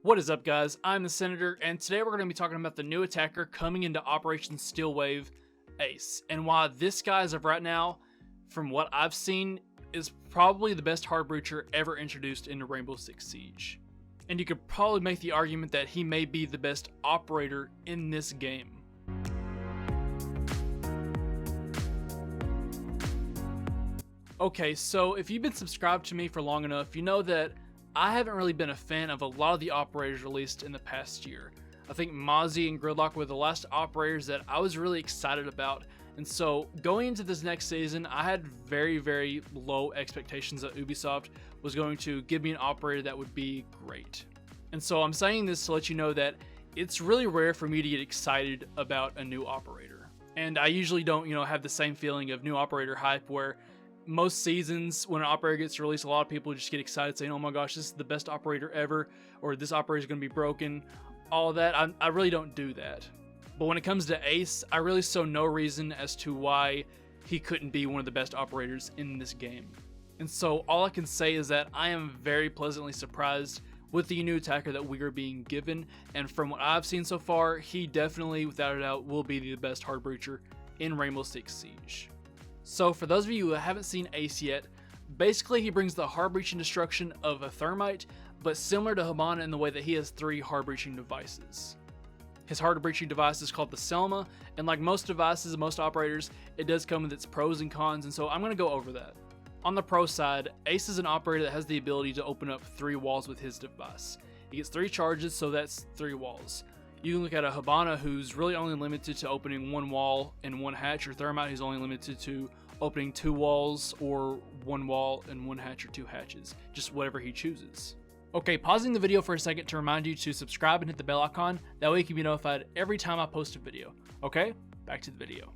What is up, guys? I'm the Senator, and today we're going to be talking about the new attacker coming into Operation Steel Wave, Ace. And why this guy, as of right now, from what I've seen, is probably the best hard breacher ever introduced into Rainbow Six Siege. And you could probably make the argument that he may be the best operator in this game. Okay, so if you've been subscribed to me for long enough, you know that I haven't really been a fan of a lot of the operators released in the past year. I think Macie and Gridlock were the last operators that I was really excited about, and so going into this next season, I had very low expectations that Ubisoft was going to give me an operator that would be great. And so I'm saying this to let you know that it's really rare for me to get excited about a new operator. And I usually don't, have the same feeling of new operator hype where most seasons when an operator gets released, a lot of people just get excited saying, oh my gosh, this is the best operator ever, or this operator is going to be broken, all of that. I really don't do that. But when it comes to Ace, I really saw no reason as to why he couldn't be one of the best operators in this game. And so all I can say is that I am very pleasantly surprised with the new attacker that we are being given, and from what I've seen so far, he definitely, without a doubt, will be the best hard breacher in Rainbow Six Siege. So for those of you who haven't seen Ace yet, basically he brings the hard breaching destruction of a Thermite, but similar to Hibana in the way that he has 3 hard breaching devices. His hard breaching device is called the Selma, and like most devices and most operators, it does come with its pros and cons, and so I'm going to go over that. On the pro side, Ace is an operator that has the ability to open up 3 walls with his device. He gets 3 charges, so that's 3 walls. You can look at a Hibana who's really only limited to opening 1 wall and 1 hatch, or Thermite who's only limited to opening 2 walls or 1 wall and 1 hatch or 2 hatches, just whatever he chooses. Okay, pausing the video for a second to remind you to subscribe and hit the bell icon, that way you can be notified every time I post a video. Okay, back to the video.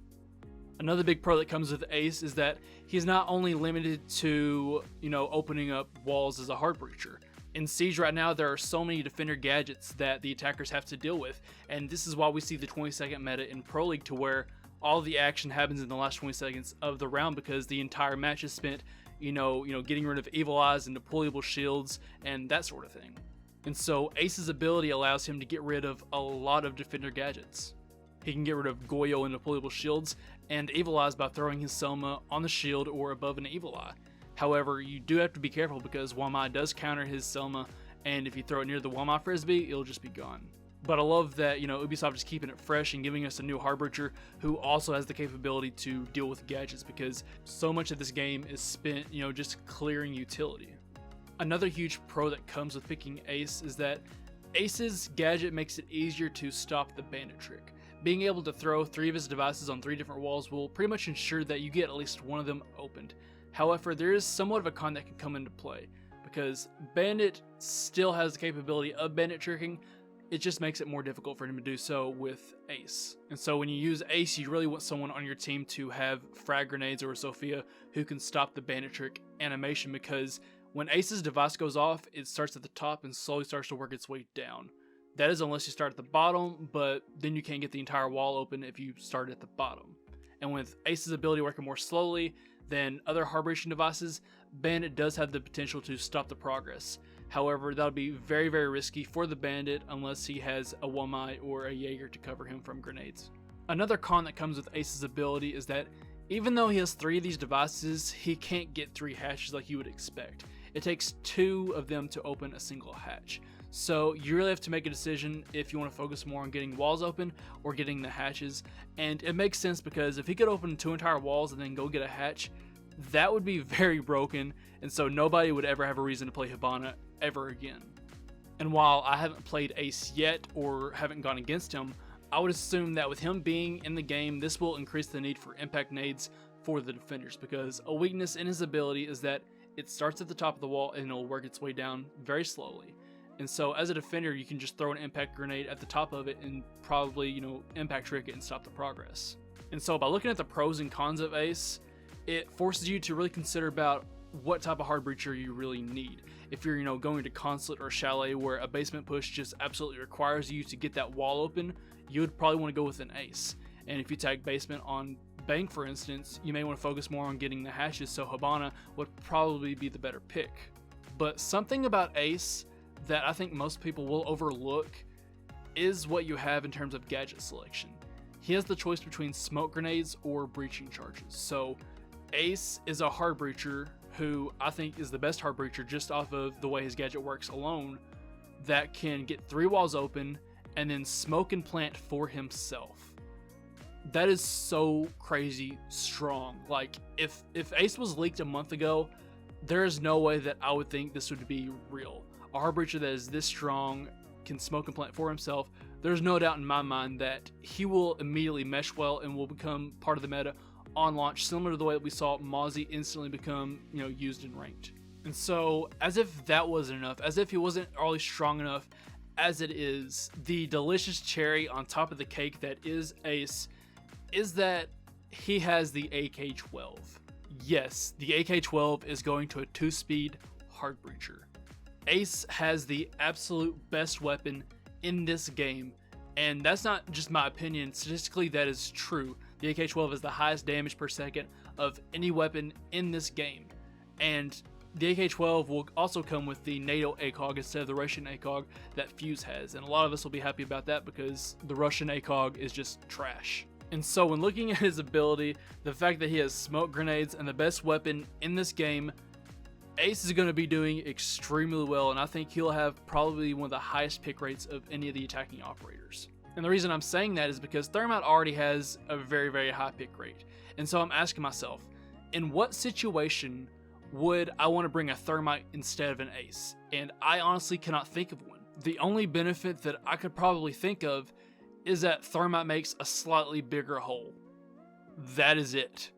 Another big pro that comes with Ace is that he's not only limited to, opening up walls as a hard breacher. In Siege right now, there are so many defender gadgets that the attackers have to deal with, and this is why we see the 20-second meta in Pro League, to where all the action happens in the last 20 seconds of the round because the entire match is spent, getting rid of evil eyes and deployable shields and that sort of thing. And so Ace's ability allows him to get rid of a lot of defender gadgets. He can get rid of Goyo and deployable shields and evil eyes by throwing his Selma on the shield or above an evil eye. However, you do have to be careful because Wamai does counter his Selma, and if you throw it near the Wamai Frisbee, it'll just be gone. But I love that, Ubisoft is keeping it fresh and giving us a new hard breacher who also has the capability to deal with gadgets, because so much of this game is spent, just clearing utility. Another huge pro that comes with picking Ace is that Ace's gadget makes it easier to stop the bandit trick. Being able to throw 3 of his devices on 3 different walls will pretty much ensure that you get at least one of them opened. However, there is somewhat of a con that can come into play, because Bandit still has the capability of bandit tricking. It just makes it more difficult for him to do so with Ace. And so when you use Ace, you really want someone on your team to have frag grenades or a Sophia who can stop the bandit trick animation, because when Ace's device goes off, it starts at the top and slowly starts to work its way down. That is unless you start at the bottom, but then you can't get the entire wall open if you start at the bottom. And with Ace's ability working more slowly than other hard breaching devices, Bandit does have the potential to stop the progress. However, that'll be very risky for the Bandit unless he has a Wamai or a Jager to cover him from grenades. Another con that comes with Ace's ability is that even though he has 3 of these devices, he can't get 3 hatches like you would expect. It takes 2 of them to open a single hatch. So you really have to make a decision if you want to focus more on getting walls open or getting the hatches. And it makes sense because if he could open 2 entire walls and then go get a hatch, that would be very broken, and so nobody would ever have a reason to play Hibana ever again. And while I haven't played Ace yet or haven't gone against him, I would assume that with him being in the game, this will increase the need for impact nades for the defenders, because a weakness in his ability is that it starts at the top of the wall and it'll work its way down very slowly. And so as a defender, you can just throw an impact grenade at the top of it and probably, impact trick it and stop the progress. And so by looking at the pros and cons of Ace, it forces you to really consider about what type of hard breacher you really need. If you're, going to Consulate or Chalet where a basement push just absolutely requires you to get that wall open, you would probably want to go with an Ace. And if you tag basement on Bank, for instance, you may want to focus more on getting the hashes, so Hibana would probably be the better pick. But something about Ace that I think most people will overlook is what you have in terms of gadget selection. He has the choice between smoke grenades or breaching charges. So Ace is a hard breacher who I think is the best hard breacher just off of the way his gadget works alone, that can get 3 walls open and then smoke and plant for himself. That is so crazy strong. Like, if Ace was leaked a month ago, there is no way that I would think this would be real. A hard breacher that is this strong, can smoke and plant for himself, there's no doubt in my mind that he will immediately mesh well and will become part of the meta on launch, similar to the way that we saw macie instantly become, used in ranked. And so, as if that wasn't enough, as if he wasn't already strong enough as it is, the delicious cherry on top of the cake that is Ace is that he has the AK-12. Yes, the AK-12 is going to a 2-speed hard breacher. Ace has the absolute best weapon in this game, and that's not just my opinion. Statistically, that is true. The AK-12 is the highest damage per second of any weapon in this game, and the AK-12 will also come with the NATO ACOG instead of the Russian ACOG that Fuse has, and a lot of us will be happy about that because the Russian ACOG is just trash. And so when looking at his ability, the fact that he has smoke grenades and the best weapon in this game, Ace is going to be doing extremely well, and I think he'll have probably one of the highest pick rates of any of the attacking operators. And the reason I'm saying that is because Thermite already has a very, very high pick rate. And so I'm asking myself, in what situation would I want to bring a Thermite instead of an Ace? And I honestly cannot think of one. The only benefit that I could probably think of is that Thermite makes a slightly bigger hole. That is it.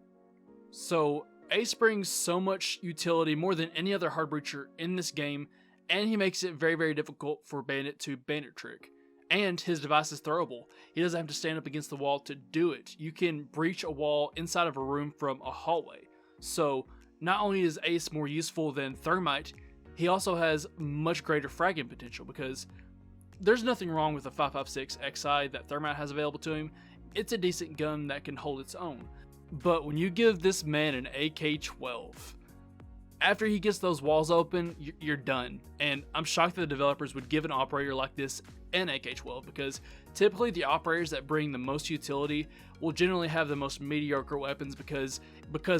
So Ace brings so much utility, more than any other hard breacher in this game, and he makes it very, very difficult for Bandit to bandit trick. And his device is throwable. He doesn't have to stand up against the wall to do it. You can breach a wall inside of a room from a hallway. So not only is Ace more useful than Thermite, he also has much greater fragging potential, because there's nothing wrong with the 5.56 XI that Thermite has available to him. It's a decent gun that can hold its own. But when you give this man an AK-12, after he gets those walls open, you're done. And I'm shocked that the developers would give an operator like this an AK-12, because typically the operators that bring the most utility will generally have the most mediocre weapons, because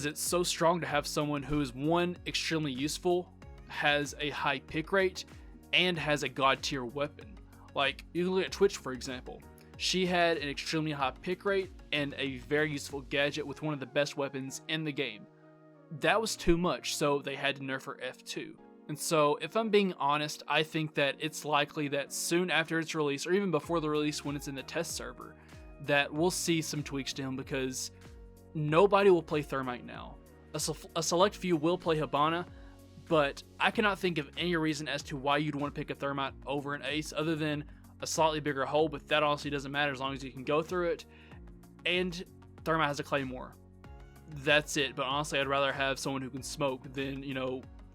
it's so strong to have someone who is, one, extremely useful, has a high pick rate, and has a god tier weapon. Like, you can look at Twitch, for example. She had an extremely high pick rate and a very useful gadget with one of the best weapons in the game. That was too much, so they had to nerf her F2. And so, if I'm being honest, I think that it's likely that soon after its release, or even before the release when it's in the test server, that we'll see some tweaks to him, because nobody will play Thermite now. A select few will play Hibana, but I cannot think of any reason as to why you'd want to pick a Thermite over an Ace other than a slightly bigger hole, but that honestly doesn't matter as long as you can go through it. And Thermite has a Claymore. That's it, but honestly I'd rather have someone who can smoke than,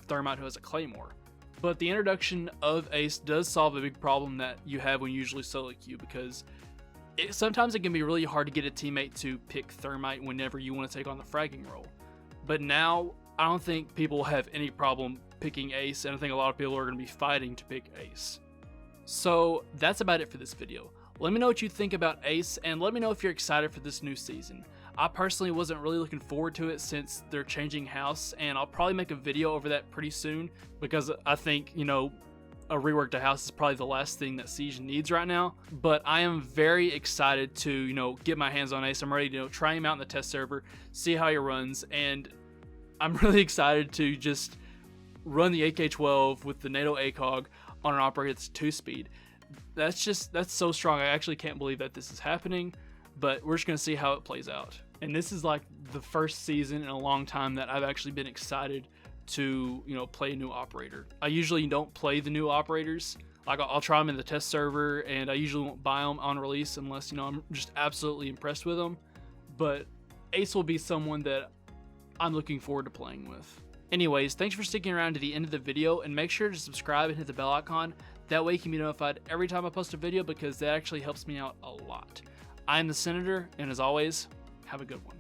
Thermite who has a Claymore. But the introduction of Ace does solve a big problem that you have when you usually solo queue, because sometimes it can be really hard to get a teammate to pick Thermite whenever you want to take on the fragging role. But now, I don't think people have any problem picking Ace, and I think a lot of people are going to be fighting to pick Ace. So that's about it for this video. Let me know what you think about Ace, and let me know if you're excited for this new season. I personally wasn't really looking forward to it since they're changing house, and I'll probably make a video over that pretty soon, because I think, a rework to house is probably the last thing that Siege needs right now. But I am very excited to, get my hands on Ace. I'm ready to, try him out in the test server, see how he runs, and I'm really excited to just run the AK-12 with the NATO ACOG on an operator that's 2-speed. That's so strong. I actually can't believe that this is happening, but we're just going to see how it plays out. And this is like the first season in a long time that I've actually been excited to, play a new operator. I usually don't play the new operators. Like, I'll try them in the test server, and I usually won't buy them on release unless, I'm just absolutely impressed with them. But Ace will be someone that I'm looking forward to playing with. Anyways, thanks for sticking around to the end of the video, and make sure to subscribe and hit the bell icon. That way you can be notified every time I post a video, because that actually helps me out a lot. I am the Senator, and as always, have a good one.